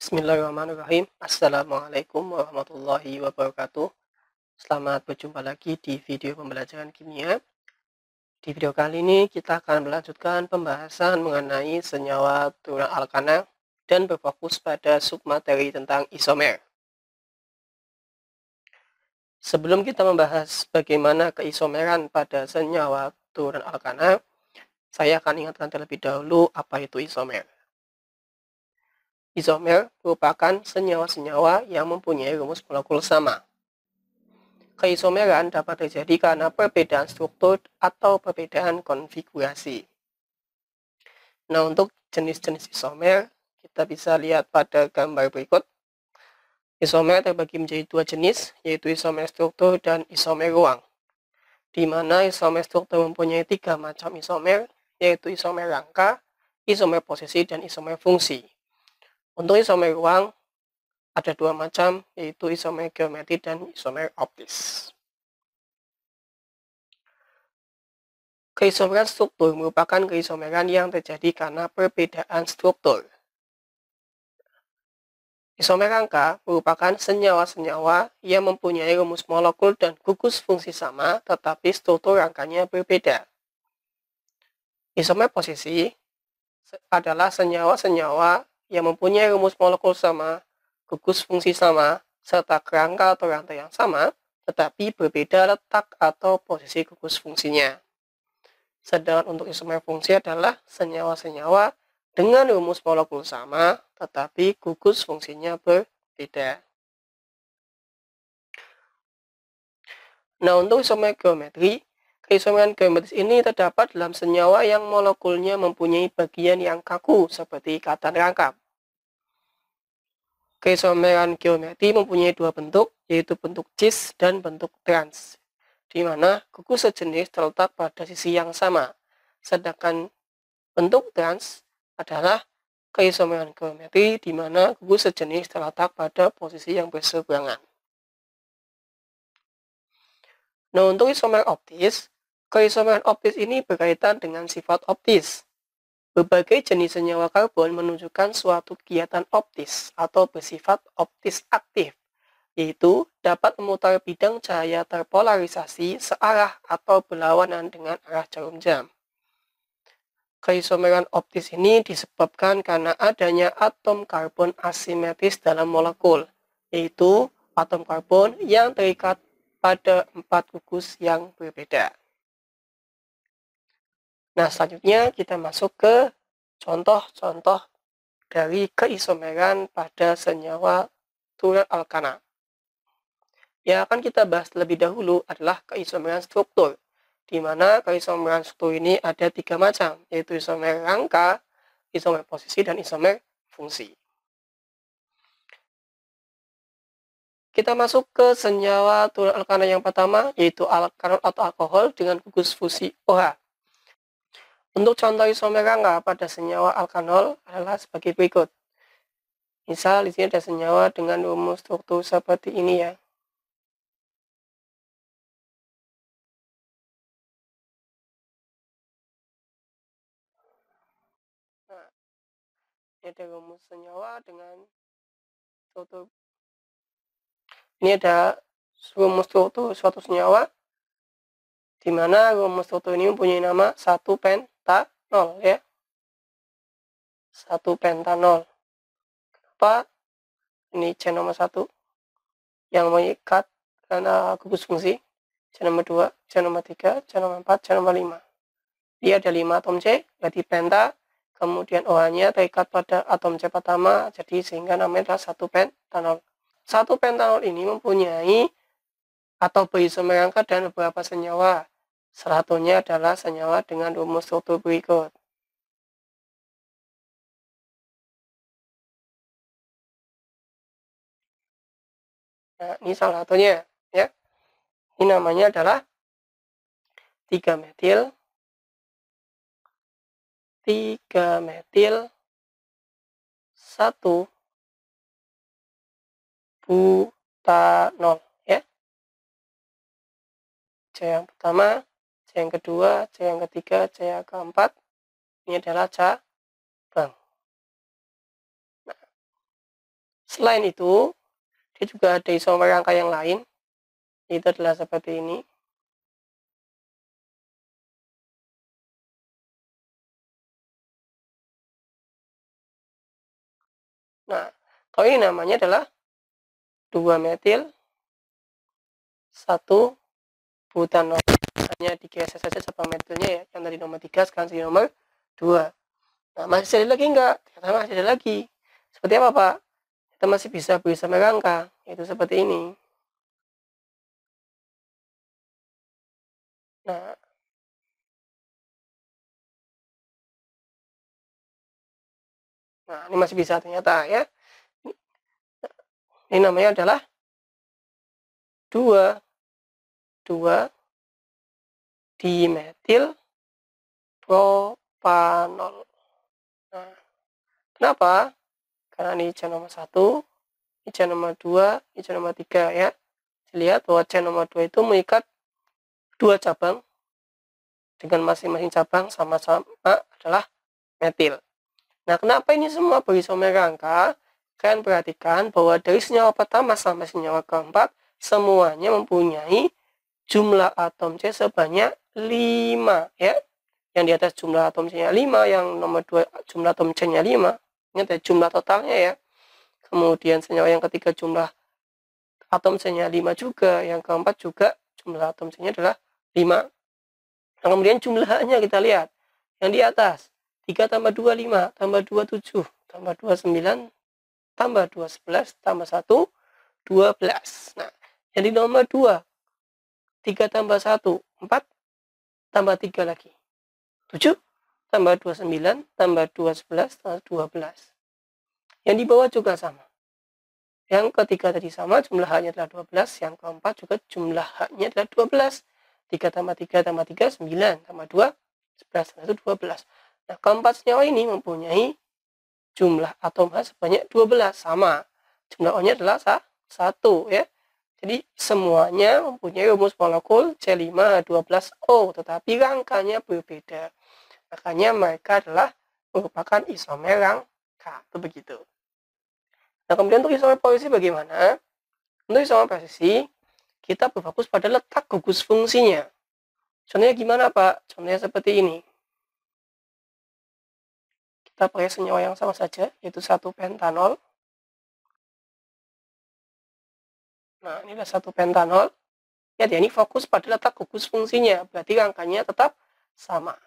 Bismillahirrahmanirrahim. Assalamualaikum warahmatullahi wabarakatuh. Selamat berjumpa lagi di video pembelajaran kimia. Di video kali ini kita akan melanjutkan pembahasan mengenai senyawa tunggal alkana dan berfokus pada submateri tentang isomer. Sebelum kita membahas bagaimana keisomeran pada senyawa tunggal alkana, saya akan ingatkan terlebih dahulu apa itu isomer. Isomer merupakan senyawa-senyawa yang mempunyai rumus molekul sama. Keisomeran dapat terjadi karena perbedaan struktur atau perbedaan konfigurasi. Nah, untuk jenis-jenis isomer, kita bisa lihat pada gambar berikut. Isomer terbagi menjadi dua jenis, yaitu isomer struktur dan isomer ruang. Di mana isomer struktur mempunyai tiga macam isomer, yaitu isomer rangka, isomer posisi, dan isomer fungsi. Untuk isomer ruang, ada dua macam, yaitu isomer geometri dan isomer optis. Keisomeran struktur merupakan keisomeran yang terjadi karena perbedaan struktur. Isomer rangka merupakan senyawa-senyawa yang mempunyai rumus molekul dan gugus fungsi sama, tetapi struktur rangkanya berbeda. Isomer posisi adalah senyawa-senyawa yang mempunyai rumus molekul sama, gugus fungsi sama, serta kerangka atau rantai yang sama, tetapi berbeda letak atau posisi gugus fungsinya. Sedangkan untuk isomer fungsi adalah senyawa-senyawa dengan rumus molekul sama, tetapi gugus fungsinya berbeda. Nah, untuk isomer geometri, keisomeran geometris ini terdapat dalam senyawa yang molekulnya mempunyai bagian yang kaku seperti ikatan rangkap. Keisomeran geometri mempunyai dua bentuk, yaitu bentuk cis dan bentuk trans, di mana gugus sejenis terletak pada sisi yang sama, sedangkan bentuk trans adalah keisomeran geometri di mana gugus sejenis terletak pada posisi yang berseberangan. Nah, untuk isomer optis, keisomeran optis ini berkaitan dengan sifat optis. Berbagai jenis senyawa karbon menunjukkan suatu kegiatan optis atau bersifat optis aktif, yaitu dapat memutar bidang cahaya terpolarisasi searah atau berlawanan dengan arah jarum jam. Keisomeran optis ini disebabkan karena adanya atom karbon asimetris dalam molekul, yaitu atom karbon yang terikat pada 4 gugus yang berbeda. Nah, selanjutnya kita masuk ke contoh-contoh dari keisomeran pada senyawa tunggal alkana. Yang akan kita bahas lebih dahulu adalah keisomeran struktur, di mana keisomeran struktur ini ada 3 macam, yaitu isomer rangka, isomer posisi, dan isomer fungsi. Kita masuk ke senyawa tunggal alkana yang pertama, yaitu alkanol atau alkohol dengan gugus fungsi OH. Untuk contoh isomer rangka pada senyawa alkanol adalah sebagai berikut. Misal di sini ada senyawa dengan rumus struktur seperti ini ya. Nah, ini ada rumus senyawa dengan struktur. Ini ada rumus struktur suatu senyawa di mana rumus struktur ini mempunyai nama 1 pentanol ya. 1 pentanol. Kenapa? Ini C nomor 1 yang mengikat karena gugus fungsi. C nomor 2, C nomor 3, C nomor 4, C nomor 5. Dia ada 5 atom C, berarti penta. Kemudian OH-nya terikat pada atom C pertama, jadi sehingga namanya adalah 1 pentanol. 1 pentanol ini mempunyai atau berisomer rangka dan beberapa senyawa. Salah satunya adalah senyawa dengan rumus struktur berikut. Nah, ini salah satunya ya. Ini namanya adalah 3-metil 1 butanol ya. C yang pertama, C yang kedua, C yang ketiga, C yang keempat. Ini adalah cabang. Nah, Selain itu, dia juga ada isomer rangka yang lain, itu adalah seperti ini. Nah, kalau ini namanya adalah 2-metil 1-butanol. Hanya digeser saja sama metilnya ya, yang tadi nomor 3 sekarang jadi nomor 2. Nah, masih ada lagi enggak? Ternyata masih ada lagi. Seperti apa, Pak? Kita masih bisa berisomer rangka, yaitu seperti ini. Nah, ini masih bisa ternyata ya. Ini namanya adalah 2,2-dimetil propanol. Nah, kenapa? Karena ini chain nomor 1, ini chain nomor 2, ini chain nomor 3 ya. Dilihat bahwa chain nomor 2 itu mengikat 2 cabang dengan masing-masing cabang sama-sama adalah metil. Nah, kenapa ini semua berisomer rangka? Kalian perhatikan bahwa dari senyawa pertama sampai senyawa keempat semuanya mempunyai jumlah atom C sebanyak 5 ya. Yang di atas jumlah atom C-nya 5, yang nomor 2 jumlah atom C-nya 5. Ini ada jumlah totalnya ya. Kemudian senyawa yang ketiga jumlah atom C-nya 5 juga, yang keempat juga jumlah atom C-nya adalah 5. Nah, kemudian jumlahnya kita lihat. Yang di atas 3 tambah 2 5, tambah 2 7, tambah 2 9, tambah 2 11, tambah 1 12. Nah, jadi nomor 2 3 tambah 1 4, tambah 3 lagi 7, tambah 2 9, tambah 2 11, tambah 12. Yang di bawah juga sama. Yang ketiga tadi sama, jumlah H-nya adalah 12, yang keempat juga jumlah H-nya adalah 12. 3 tambah 3 tambah 3 9, tambah 2 11, itu 12. Nah, keempat senyawa ini mempunyai jumlah atom H sebanyak 12, sama. Jumlah O-nya adalah 1 ya. Jadi semuanya mempunyai rumus molekul C5H12O, tetapi rangkanya berbeda. Makanya mereka adalah merupakan isomer rangka. Itu begitu. Nah, kemudian untuk isomer posisi bagaimana? Untuk isomer posisi, kita berfokus pada letak gugus fungsinya. Contohnya gimana, Pak? Contohnya seperti ini. Kita pakai senyawa yang sama saja, yaitu 1-pentanol. Nah, ini adalah 1-pentanol. Ya, ini fokus pada letak gugus fungsinya, berarti rangkanya tetap sama.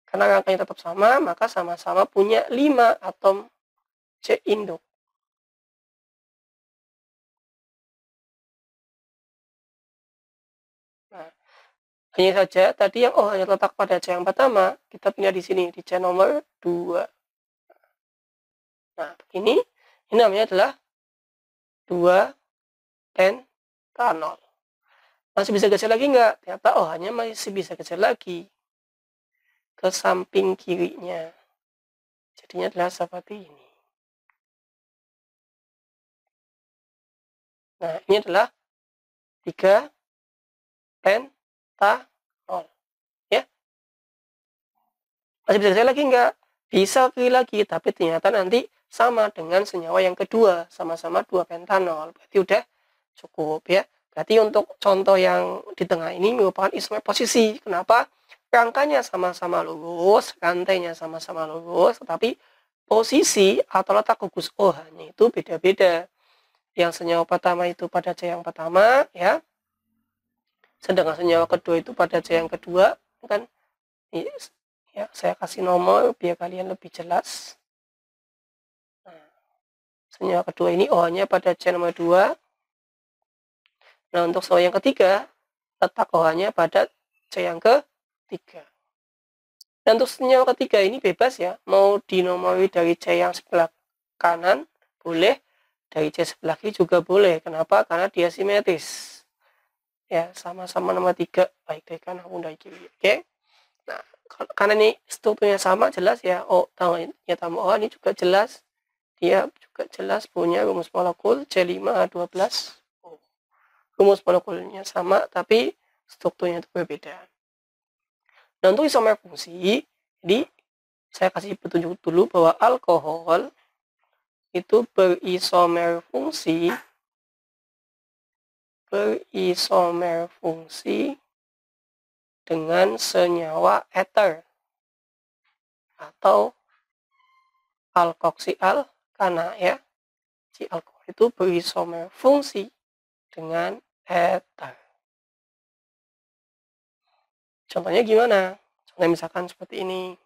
Karena rangkanya tetap sama, maka sama-sama punya 5 atom C induk. Nah, hanya saja tadi yang O hanya terletak pada C yang pertama, kita pindah di sini, di C nomor 2. Nah, ini namanya adalah 2-pentanol. Masih bisa geser lagi nggak? Ternyata OH-nya masih bisa geser lagi ke samping kirinya. Jadinya adalah seperti ini. Nah, ini adalah 3-pentanol. Ya. Masih bisa geser lagi nggak? Bisa kiri lagi, tapi ternyata nanti sama dengan senyawa yang kedua, sama-sama 2-pentanol. Berarti udah cukup ya. Berarti untuk contoh yang di tengah ini merupakan isomer posisi. Kenapa? Rangkanya sama-sama lurus, rantainya sama-sama lurus, tetapi posisi atau letak gugus OH-nya itu beda-beda. Yang senyawa pertama itu pada C yang pertama ya. Sedangkan senyawa kedua itu pada C yang kedua, kan? Ya, saya kasih nomor biar kalian lebih jelas. Nah, senyawa kedua ini OH-nya pada C nomor 2. Nah, untuk senyawa yang ketiga, letak OH-nya pada C yang ketiga. Dan untuk senyawa ketiga ini bebas ya, mau dinomori dari C yang sebelah kanan boleh, dari C sebelah kiri juga boleh. Kenapa? Karena dia simetris. Ya, sama-sama nomor 3, baik dari kanan maupun dari kiri. Oke. Nah, karena ini strukturnya sama jelas ya, tambah O ini juga jelas. Dia juga jelas punya rumus molekul C5H12O. Rumus molekulnya sama, tapi strukturnya itu berbeda. Nah, untuk isomer fungsi, jadi saya kasih petunjuk dulu bahwa alkohol itu berisomer fungsi dengan senyawa eter atau alkoksi alkana ya. Si alkohol itu berisomer fungsi dengan eter. Contohnya gimana? Contohnya misalkan seperti ini.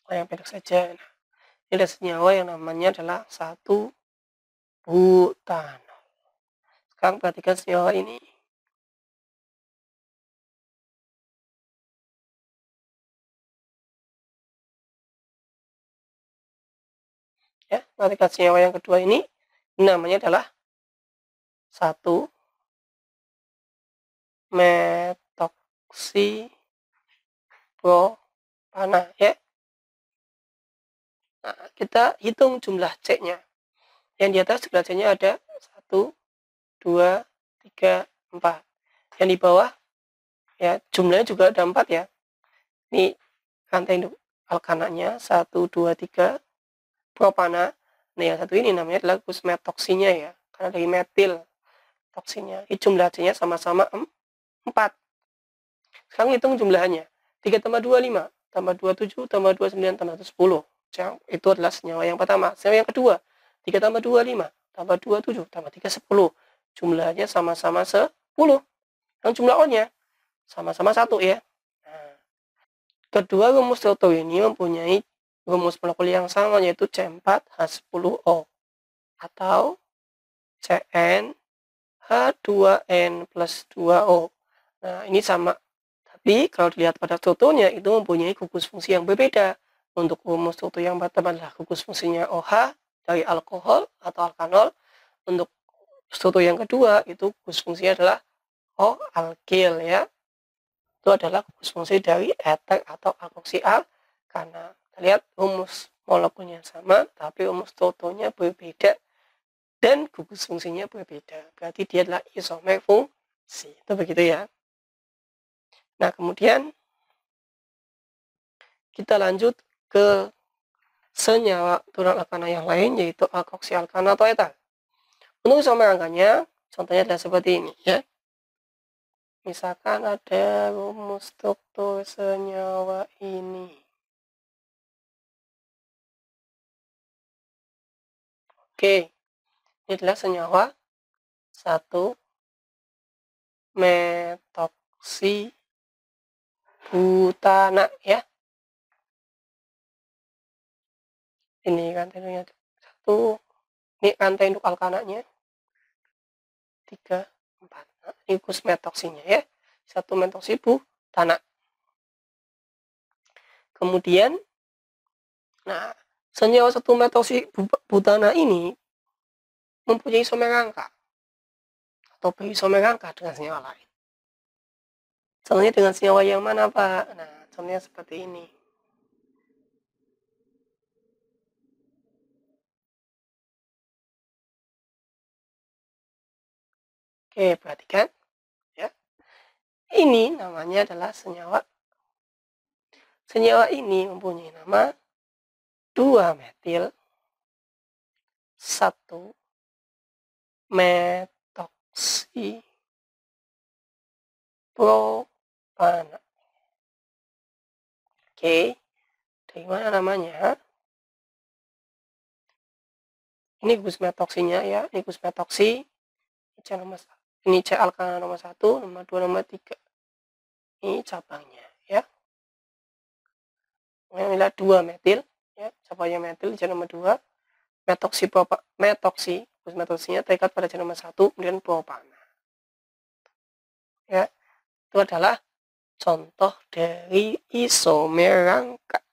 Yang pendek saja. Nah, ini ada senyawa yang namanya adalah 1-butanol. Sekarang perhatikan senyawa ini. Ya, perhatikan senyawa yang kedua ini namanya adalah 1-metoksipropana ya. Nah, kita hitung jumlah C-nya. Yang di atas jumlah C-nya ada 1, 2, 3, 4. Yang di bawah ya jumlahnya juga ada 4 ya. Ini rantai alkananya 1, 2, 3 propana. Nah, yang satu ini namanya adalah gugus metoksinya ya. Karena dari metil toksinya. Ini jumlah C-nya sama-sama 4. Sekarang hitung jumlahannya. 3 tambah 2, 5. Tambah 2, 7. Tambah 2, 9. Tambah 1, 10. Itu adalah senyawa yang pertama. Senyawa yang kedua. 3 tambah 2, 5. Tambah 2, 7. Tambah 3, 10. Jumlahnya sama-sama 10. Yang jumlah O-nya sama-sama 1 ya. Nah, kedua rumus Toto ini mempunyai rumus molekul yang sama yaitu C4H10O atau CnH2n plus 2O. Nah, ini sama. Tapi kalau dilihat pada Totonya itu mempunyai gugus fungsi yang berbeda. Untuk rumus Toto yang pertama adalah gugus fungsinya OH dari alkohol atau alkanol. Untuk Toto yang kedua itu gugus fungsinya adalah O alkil ya. Itu adalah gugus fungsi dari eter atau alkoksi alkana. Kita lihat rumus molekulnya sama, tapi rumus Totonya berbeda dan gugus fungsinya berbeda. Berarti dia adalah isomer fungsi. Itu begitu ya. Nah, kemudian kita lanjut ke senyawa tulang alkana yang lain yaitu alkoksi alkana atau eter. Untuk isomer angkanya contohnya adalah seperti ini ya. Misalkan ada rumus struktur senyawa ini. Oke. Ini adalah senyawa 1-metoksibutana ya. Ini rantai 1. Ini rantai induk alkananya 3, 4. Nah, ini gugus metoksinya ya. 1-metoksibutana. Kemudian nah, senyawa 1-metoksibutana ini mempunyai isomer rangka atau berisomer rangka dengan senyawa lain. Contohnya dengan senyawa yang mana, Pak? Nah, contohnya seperti ini. Oke, perhatikan ya. Ini namanya adalah senyawa. Senyawa ini mempunyai nama 2-metil 1-metoksipropana. Oke, dari mana namanya? Ini gugus metoksinya ya, ini gugus metoksi. Ini C alkana nomor 1, nomor 2, nomor 3. Ini cabangnya ya. Ini adalah 2-metil ya, cabangnya metil C nomor 2. Metoksi, gugus metoksinya terikat pada C nomor 1, kemudian propana. Ya, itu adalah contoh dari isomer rangka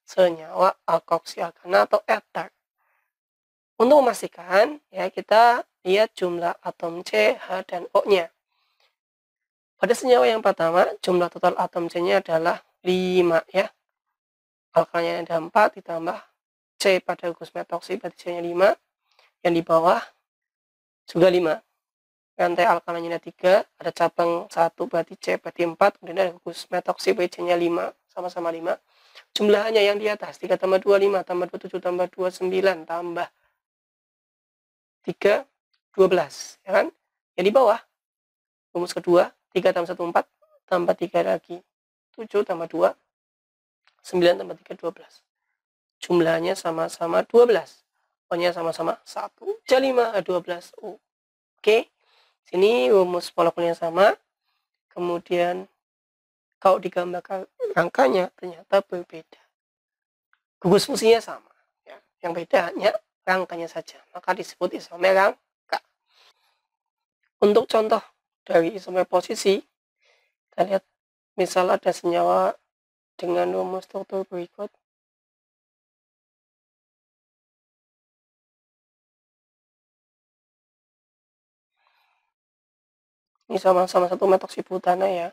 senyawa alkoksi alkana atau eter. Untuk memastikan ya kita lihat jumlah atom C, H, dan O-nya. Pada senyawa yang pertama jumlah total atom C-nya adalah 5 ya. Alkananya ada 4 ditambah C pada gugus metoksi berarti C-nya 5. Yang di bawah juga 5. Rantai alkananya ada 3, ada cabang 1 berarti C berarti 4, kemudian ada gugus metoksi berarti C-nya 5 sama-sama 5. Jumlahannya yang di atas, 3 tambah 2, 5, tambah 27, tambah 2, 9, tambah 3, 12. Ya kan? Yang di bawah, rumus kedua, 3 tambah 1, 4, tambah 3 lagi. 7 tambah 2, 9 tambah 3, 12. Jumlahnya sama-sama 12. O-nya sama-sama 1. J5, 12. Oke. Sini rumus molekulnya sama. Kemudian kalau digambarkan rangkanya ternyata berbeda. Gugus fungsinya sama. Ya. Yang beda hanya rangkanya saja. Maka disebut isomer rangka. Untuk contoh dari isomer posisi, kita lihat misal ada senyawa dengan rumus struktur berikut. Ini sama-sama satu metoksibutana ya.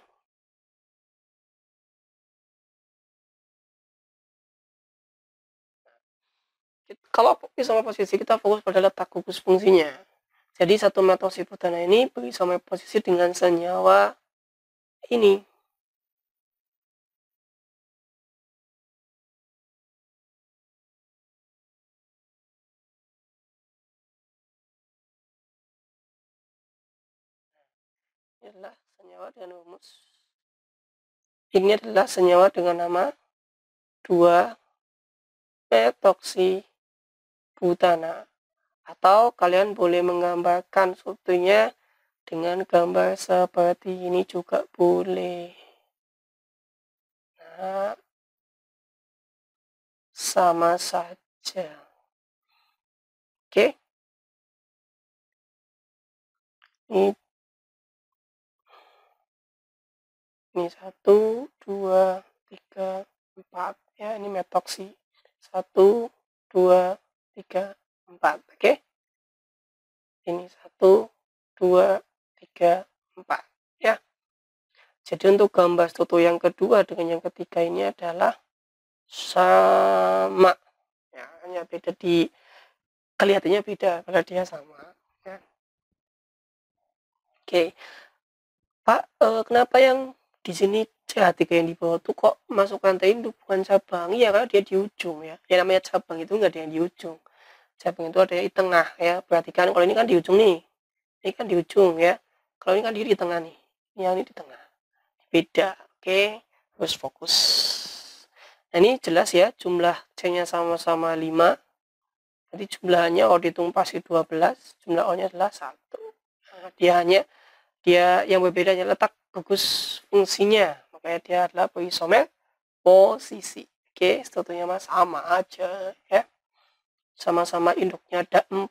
Kalau isomer posisi kita fokus pada letak gugus fungsinya. Jadi satu metoksibutana ini berisomer posisi dengan senyawa ini. Ini adalah senyawa dengan rumus. Ini adalah senyawa dengan nama 2-metoksibutana. Atau kalian boleh menggambarkan strukturnya dengan gambar seperti ini juga boleh. Nah, sama saja. Oke. Ini 1, 2, 3, 4. Ya, ini metoksi. 1, 2, 3, 4. Oke. Ini 1, 2, 3, 4. Ya. Jadi untuk gambar struktur yang kedua dengan yang ketiga ini adalah sama. Ya, hanya beda di kelihatannya beda, padahal dia sama. Ya. Oke. Pak, kenapa yang di sini CH3 yang di bawah tuh kok masuk rantai induk bukan cabang? Iya, karena dia di ujung ya. Yang namanya cabang itu nggak ada yang di ujung. Cabang itu ada di tengah ya. Perhatikan kalau ini kan di ujung nih. Ini kan di ujung ya. Kalau ini kan di tengah nih. Yang ini di tengah. Beda. Oke. Terus fokus. Nah, ini jelas ya. Jumlah C-nya sama-sama 5. Jadi jumlahnya kalau dihitung pasti 12. Jumlah O-nya adalah 1. Nah, dia yang berbeda hanya letak gugus fungsinya. Makanya dia adalah berisomer posisi. Oke, strukturnya sama aja ya. Sama-sama induknya ada 4.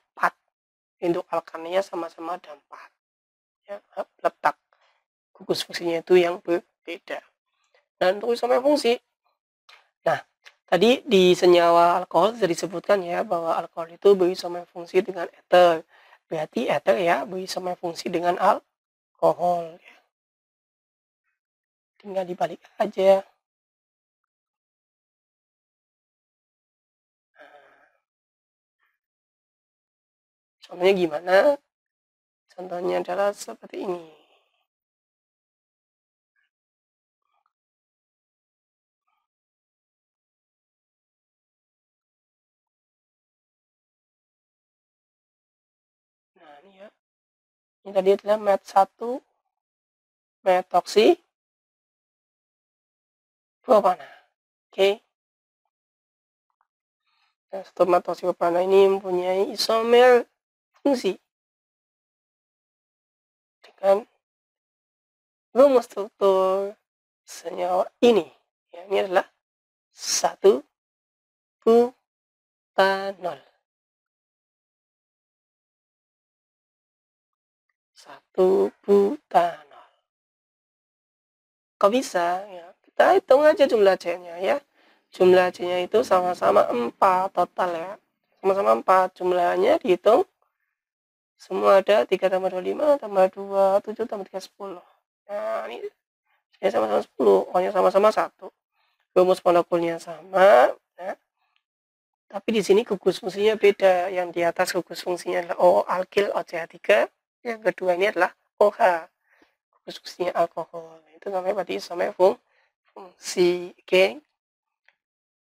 Induk alkannya sama-sama ada 4. Ya, letak gugus fungsinya itu yang berbeda. Dan untuk isomer fungsi, nah tadi di senyawa alkohol sudah disebutkan ya bahwa alkohol itu berisomer fungsi dengan eter. Berarti eter ya berisomer fungsi dengan alkohol ya. Tinggal dibalik aja. Contohnya gimana? Contohnya adalah seperti ini. Nah, ini ya. Ini tadi adalah met1 metoksi propana. Oke. Nah, satu metoksi propana ini mempunyai isomer fungsi dengan rumus struktur senyawa ini. Ya, ini adalah 1 butanol. 1 butanol. Kok bisa? Ya, kita hitung aja jumlah C-nya ya. Jumlah C-nya itu sama-sama 4 total ya. Sama-sama 4. Jumlahnya dihitung. Semua ada 3 tambah 25 tambah 2, 7 tambah 3, 10. Nah, ini C-nya sama-sama 10. O-nya sama-sama 1. Rumus molekulnya sama. Ya. Tapi di sini gugus fungsinya beda. Yang di atas gugus fungsinya adalah O alkil OCH3. Yang kedua ini adalah OH. Gugus fungsinya alkohol. Itu namanya berarti isomer fungsi. See you again.